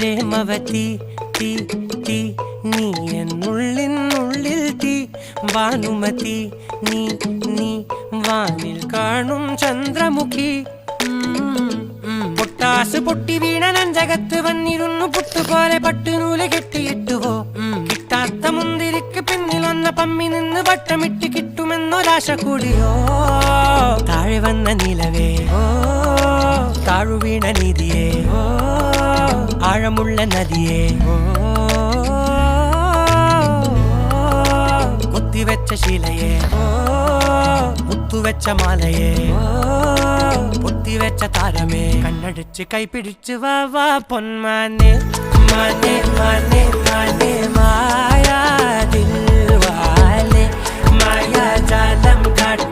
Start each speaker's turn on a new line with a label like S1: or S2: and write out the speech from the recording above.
S1: പ്രേമവതി തീ തീ നീ എന്നുള്ളിനുള്ളിൽ തീ ഭാനുമതി നീ നീ വാനിൽ കാണും ചന്ദ്രമുഖി പൊട്ടാസ് പൊട്ടി വീണ നഞ്ചകത്ത് വന്നിരുന്നു പുട്ടുപോലെ പട്ടുനൂല് കെട്ടിയിട്ടുവോ കിട്ടാത്ത മുന്തിരിക്ക് പിന്നിൽ വന്ന പമ്മി നിന്ന് വട്ടമിട്ട് കിട്ടുമെന്നൊരാശ കൂടിയോ താഴെ വന്ന നിലവേ താഴു വീണ നിധിയേ ആഴമുള്ള നദിയേ കൊത്തിവെച്ച ശിലയേ മുത്തുവെച്ച മാലയേ പൊത്തിവെച്ച താരമേ കണ്ണടിച്ച് കൈപിടിച്ച് വാ വാ പൊന്മാനെ മാനെ മാനെ മാനെ മായാ ദിൽവാലെ മായാ ജാലം കാട്ടി